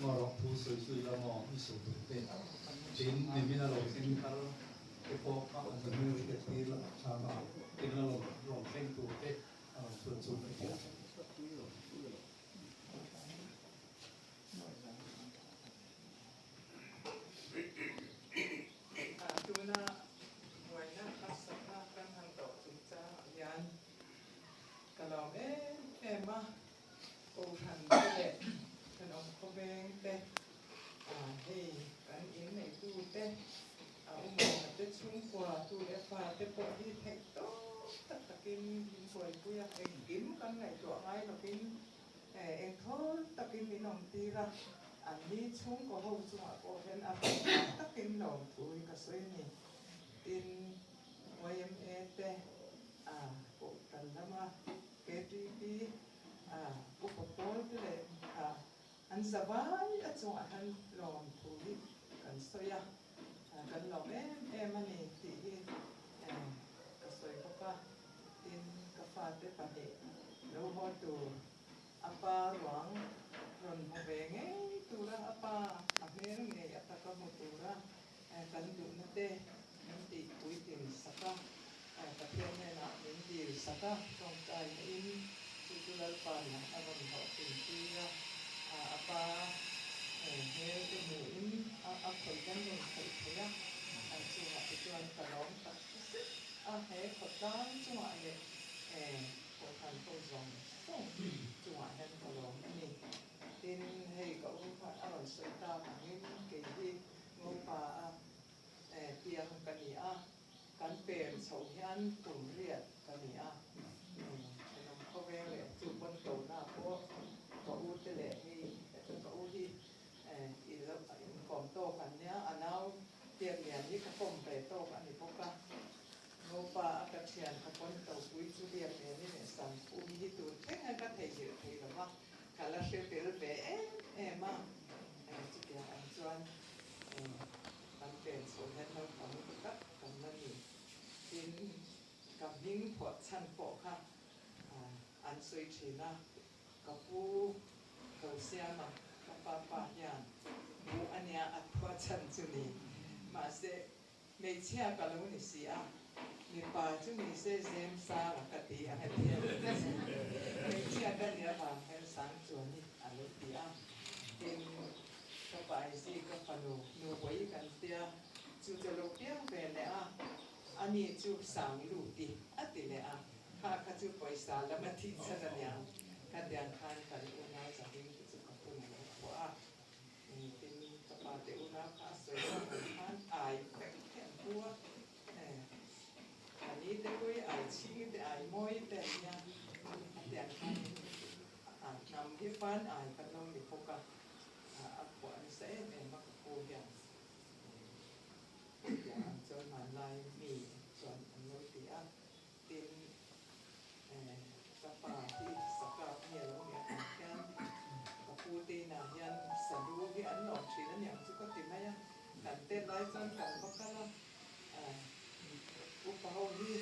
ngõ lọc thu sôi sôi là ngõ đi sôi tụt tên đến nên mình là lọc sinh khá cái phố các anh ta mới cái thì là sao mà cái là lọc sinh tụt tên sôi sôi cái kalau emma Tuhan teh kan om kobeng teh hei kan ini itu teh ada cungkua tu lepas teh pergi hekto tak takin buat puya engkim kan ngai tua ngai takin engkol takin minum tira ani cungkua hau cuma kohen apa takin nom tu kasih ni tin YMA teh bukan nama KTP upapol teh an sabay at so an lom tuli kan soya kan lom mani ti kasoy ko pa tin kafate pa de lo ho tu apa ruang ron mabenge tura apa amer nge ataka motura kan du na te nanti puitin saka katanya na nanti saka tong kai in tulal pa na aron ho tintia apa he mu in apa kan mo kaya cuma tujuan kalong tak he khotan cuma ye khotan to zong song cuma hen kalong ni tin he ko pa aron sota ngin ke hi ngo pa tiang kania kan pen sầu hian cùng liệt kania nông có vẻ là chụp con tàu na có u thế lệ thì có u thì là còn to phần nhá anh nào tiền tiền như cái phòng về to anh thì không cả ngô pa các tiền các con tàu quý chú tiền này này sản u thì tụi thế ngay các thầy hiểu thì là mà cả là sẽ phải về mà chỉ là anh John anh tiền số hết nó còn các còn nó nhiều tinกับยิ่งพอชันพอค่ะอันสวยชีนะกับผู้เขาเสียมากับป้าป้ายานผู้อันเนี้ยอัดพอชันจุนีมาเสไม่เชื่อกันแล้วนี่เสียมีป้าจุนีเสเซมซาละกันดีอะไรเดียวไม่เชื่อกันเนี่ยมาให้สังจวนี่อะไรเดียวเป็นกับป้าสิกับปนูนูไว้กันเดียวจูจะลงเปี้ยงเป็นเลยอันนี้จูสามลูกดีอันนี้เลยข้าจูปล่อยสารแล้วมาทิ้งซะกันยังกันยังคันกันอุณาจะทิ้งจูกับปุ่นเลยว่าเป็นกระป๋าเตอุณาข้าสวยคันอายแข็งแข็งตัวอันนี้แต่ด้วยอายชี้แต่อายมวยแต่ยังแต่คันนำที่ฟันอายกันลงดิพกกันอักขวานเส้นเองมากกูยังจนมาลายมีจนอันนู้นที่เป็นกระป๋าที่สกัดเนี่ยเราเนี่ยกันกับปูตีนายันสะดูที่อันหลอกชีนั้นอย่างที่ก็ติดไหมอ่ะกันเต้นไล่จนกันก็กันละอุปโภคที่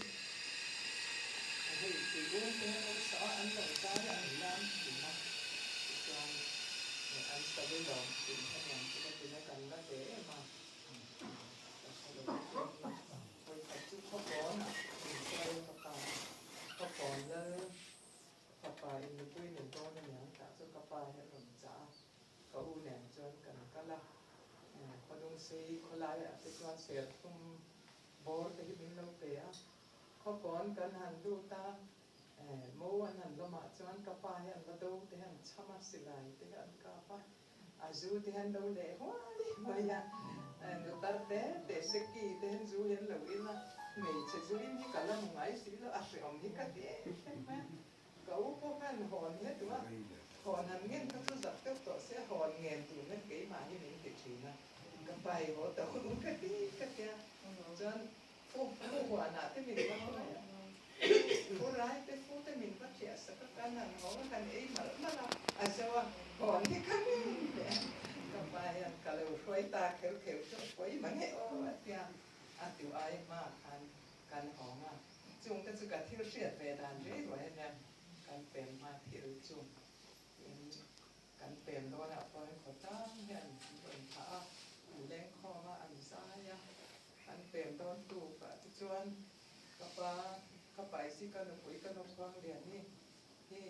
เฮ้ยตีบุ้งเป็นเราสอนอันหลงใจอันหลังถึงนะจนอันสะดูหลงถึงขนาดที่ก็ติดกันละเตะมาจุดข้อปอนใส่ข้อปอนแล้วข้อปลายมีปุ้ยหนึ่งตัวหนึ่งอย่างแต่จุดข้อปลายให้หล่นจ้าก็อูแหนจนกันก็ละพอดงซีคนลายอ่ะเป็นวันเสียตุ้มบอร์แต่ที่เป็นเราเตะข้อปอนกันหันดูตาโมวันหันละมาจนข้อปลายหันละดูแต่หันชมาสิไลแต่หันข้อปลายอาจูแต่หันดูเลยว้าดิไม่ยังnó tar de seki de zu hen lo ina me che zu in hi kala mu ngai si lo a se om hi ka de ka u po kan hon he tu a hon han ngen ka tu zat te to se hon ngen tu ne ke ma hi min ti chi na ka pai ho ta u ka ti ka ya jan fu ho na te min ba ho ya fu rai te fu te min ba che sa ka kan han ho kan ei ma la a se wa hon hi ka minไปกันเลยช่วยตาเขียวช่วยมันให้โอ้เตี้ยอันติวไอมากกันหอมอ่ะจุงจะจุ chu ka thil hriat ve dan re lo he ne kan pem ma thil chu kan pem do na poi ko ta hian ron tha an leng kho ma an sa ya kan pem don tu ka ti chuan ka pai si ka no pui ka no kwang lian ni hi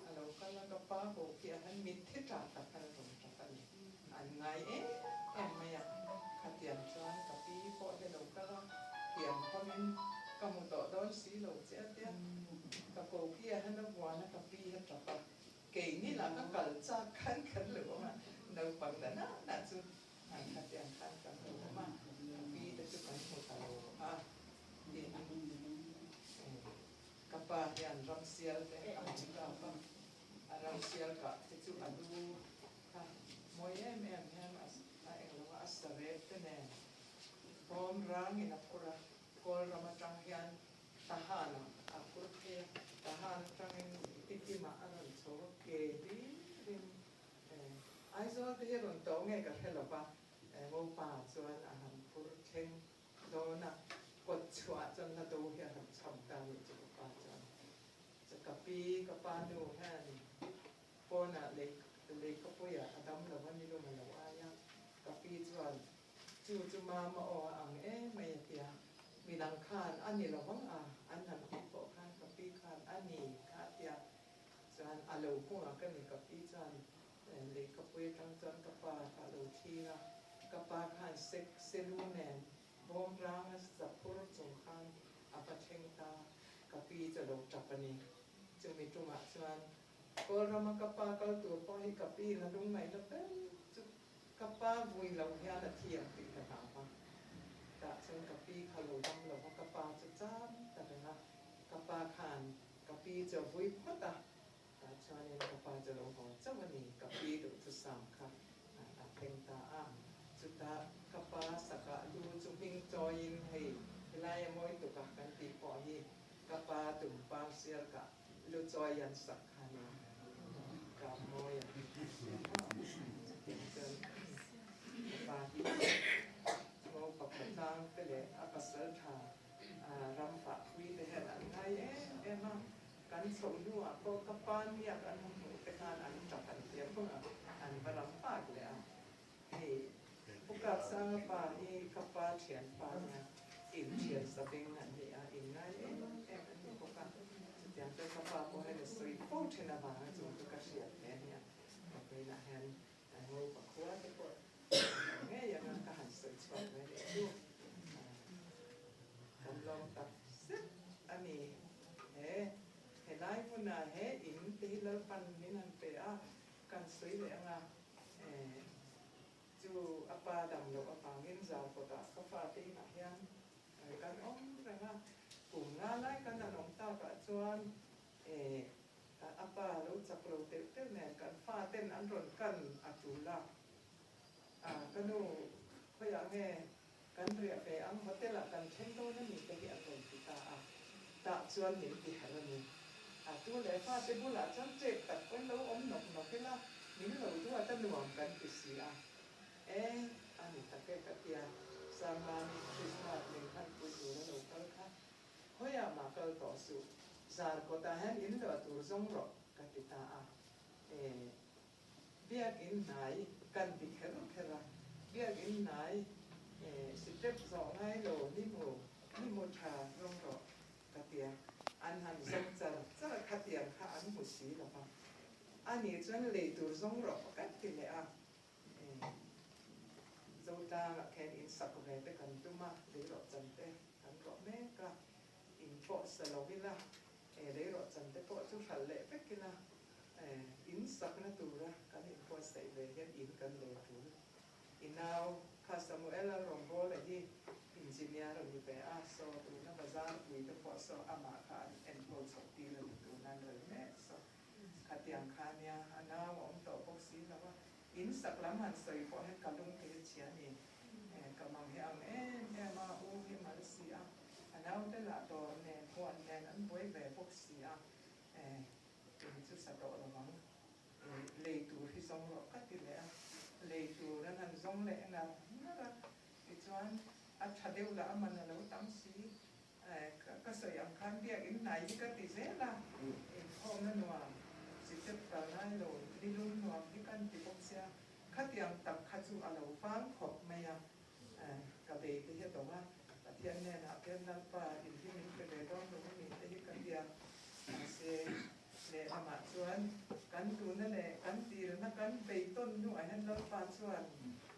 alo kan la ka pa ho ki han mit thi ta ka kan ron ta kan an ngai em ma ya ka tian chuan ka pi po he lo ka la tian khomin ka mu to don si lo che tia ka ko ki han na bua na ka pi ha ta pa ke ni la ka kal cha kan kan lo ma no pang da na chu an ka tian kan ka lo ma ka pi da chu kan ho ta lo a di ka pa hian ram sial te a ka pa a ram sial ka te chu adu ka moi em hian a eng lo a sa re te ne pom rang in a pura kol ramatang hian tahan a pur ke tahan tangin itima aron cho ke rim ai zo te ron to nge ka hela pa mo pa chuan a han pur theng do na kot chua chon na do hian han cham ta ni chu pa chuan cha ka pa nu han pona le ka poya adam la van ni lo ma lo aya ka pi chuan chu ma o ang mai tia minang khan ani lo bang an han po khan ka pi khan ani kha tia chuan alo ko ka ni ka pi chuan le ka pui tang chuan ka pa ka lo thi na ka pa khan se lu nen bom rang sa pur chung khan apa theng ta ka pi cha lo tapani chu mi tu ma chuan ko rama ka pa kal tu po hi ka pi na dung mai na pe chu ka pa vui lo hia na thiam pi ka ta pa ta chen ka pi kha lo dam lo ka pa chu cham ta na ka pa khan ka pi cha vui phota ta chuan ni ka pa cha lo ho chawani ka pi du chu sam kha ta theng ta a chu ta ka pa sa ka lu chu hing join hei lai moi tu ka kan ti po hi ka pa tum pa sial ka lu joy yan sak kha ni ka moi pa mo pa tang te le a ka sal tha ram pa wi te he an ngai ma kan so lu a ko ka pa ni a kan mu te khan an ta kan te ko an baram pa le a he ka sa pa ni ka pa thian pa nya in thian sa bing an ni a in ngai an ni ko ka tiang te ka pa ko he le sui po thena ba chu ka sia ne nya ka pe na han mo pa ko te ko nghe vậy mà cả hành sự chọn về để luôn không lo tập sức anh ấy he lai mun na he in te lo pan ni nan pe a kan sui le nga chu apa dam lo apa ngin za ko ta ka fa te na hian kan om ra nga kum nga lai kan na nom ta ka chuan apa lo chak lo te ne kan fa ten an ron kan atula kanu ko ya nge kan ria pe ang hotel kan thendo na mi te hi aton kita ta chuan ni ti hala ni tu le fa te bula chan che tak ko lo om nok nok ke la ni lo tu ata nuam kan ti si ani ta ke ka tia samani Christmas ni kan pu du na lo kal kha hoya ma kal to su zar ko ta han in lo tu zong ro ka ti ta biak in nai kan ti khera biak in nai step zo ngai lo ni mo tha rong ro ka tia an han zong cha kha tia kha an mu si la pa ani chuan le tur zong ro ka ti le a zo ta la ken in sak ve te kan tu ma le ro chan te kan ro me ka in po sa lo vila le ro chan te po chu thal le pe kila in sak na tu ra kan in po sai ve hian in kan le tu inau kha Samuel rombo le hi engineer ri pe a so tu na bazar wi te po so ama kha en po so ti le tu na le me so khatiang khania ana om to box si la wa in sak lam han soi po he kalung te chia ni kamang he am ma u hi mal si a ana te la to ne ko an ne an boi ve box si a chu sa to la wang le tu hi song ro ka ti le le tu ran han zong le na ra ti chuan a thadeu la man lo tam si ka so yang kha kan dia in nai di kan ti se la ho na nuam si te ka nai lo di lu nuam di kan ti bok sia khat yang tak khat chu alo fang khop mai ya ka be te he to wa thian ne na ken na pa in ti min pe le dong lo mi te hi kan dia se le ama chuan kan tu na le kan ti na kan be ton nu a han lo pa chuan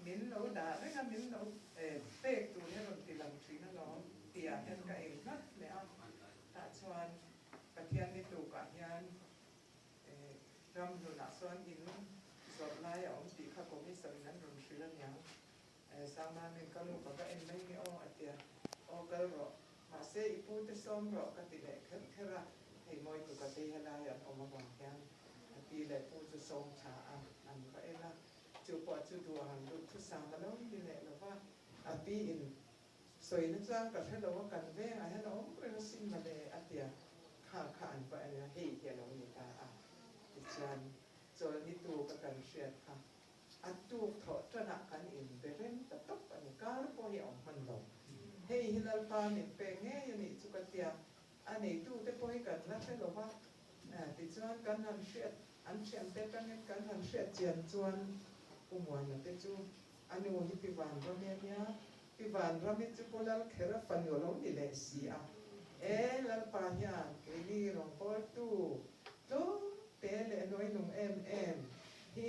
min lo da re ga min lo pe tu ne ron ti lam tri na lo ti a hen ka el na le a ta chuan ka thian ni tu ka hian ram nu na chuan in zot lai a om ti kha ko mi sam nan ron tri la nya sama min ka lu ka en mai mi o atia o kal ro ma se ipu te som ro ka ti le khera hei moi tu ka te hala ya o ma bang hian ati le pu chu som cha an ka ela chu po chu du han lu chu sang ka lo ti le lo wa api in soi na chang ka thelo wa kan ve a hello ko sin ma le atia kha an pa ena hei ya lo ni ta a ti chan cho ni tu ka kan share kha atu tho trana kan in beren ta tok an kar po hi om han lo hei hilal pa ni pe nge ni chu ka tia ani tu te po hi kan la thelo wa ti chuan kan han share an chen te kan han share chian chuan umwan na te chu anu hi pi wan ro ne nya pi wan ra mi chu polal khera fan yo lo ni le si a lal pa nya ke ni rong por tu to te le noi nung em hi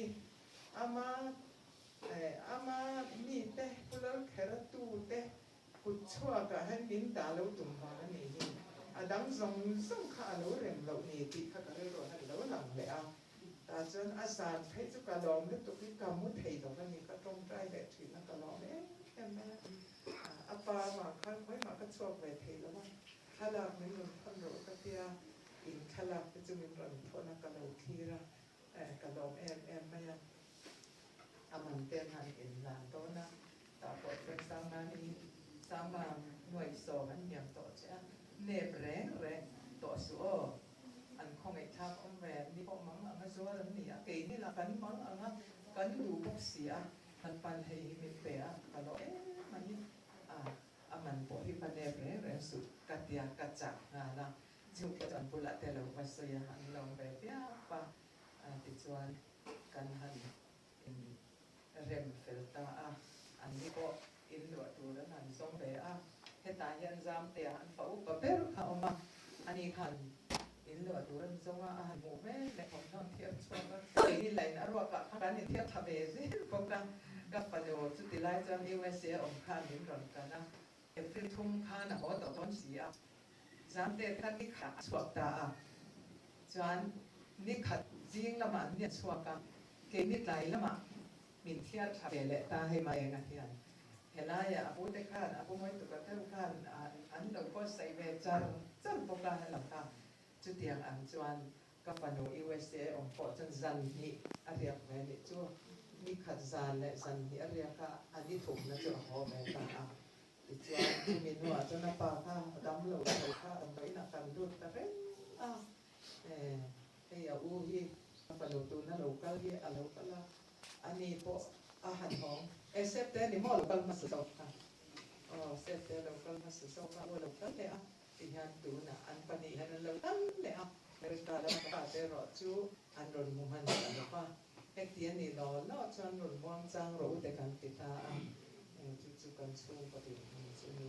ama mi te polal khera tu te ku chua ka han min da lo tum ba ni ni adang zong kha lo rem lo ni ti kha ka ro han lo lang le a ta chuan asan phei chu ka lom le tu ki ka mu thei do ka ni ka tong trai le thi na ka lom em apa ma khan khoi ma ka chua ve thei lo ma khala min ron phan ro ka tia in khala pe chu min ron thona ka lo thira ka lom em ma ya aman ten han in la to na ta po fen sang na ni sang ma noi so han yang to cha ne breng to su o an khong ai thak on ve ni po mang ang zo ran ni a ke ni la kan mang anga kan du bok sia han pan hei mi pe a ka lo ma ni aman po hi pan ne breng su ka tia ka cha na chu ke an pula te lo va so ya han lo ve pia pa ti chuan kan han in rem fel ta an ni po in lo tu ran han song ve heta hian zam te an fa u pa ber kha oma ani khan in lo tu ran zonga han mu me le khom non thiam chwa ka ni lai na ro ka kan ni thiam thabe ze ko ka pa lo chu ti lai chang USA om khan min ron ka na April thum khan a ho to ton si a zam te khan ni kha chwa ta chuan ni khat jing lama ni chwa ka ke ni lai lama min thiat thabe le ta he ma enga hian helaya apu te khan apu moi tu ka te khan an lo ko sai ve char boka la ka chu tiang ang chuan ka panu USA om po chan zan ni ariak ve ni chu ni khat zan le zan ni ariak ka ani thum na chu ho ve ta ti chuan chu min wa chana pa kha dam lo kha am bai na kan du ta re ya u hi panu tu na lo kal hi a lo kala ani po han hong except ni mo lo kal ma so ka set te lo kal ma so ka o lo kal le ihan tu na an pani han lo tan le pero ka la ka te ro chu an ron mu han lo pa ek tien ni lo chan ron muang chang ro te kan ti ta chu kan chung pa ti chu ni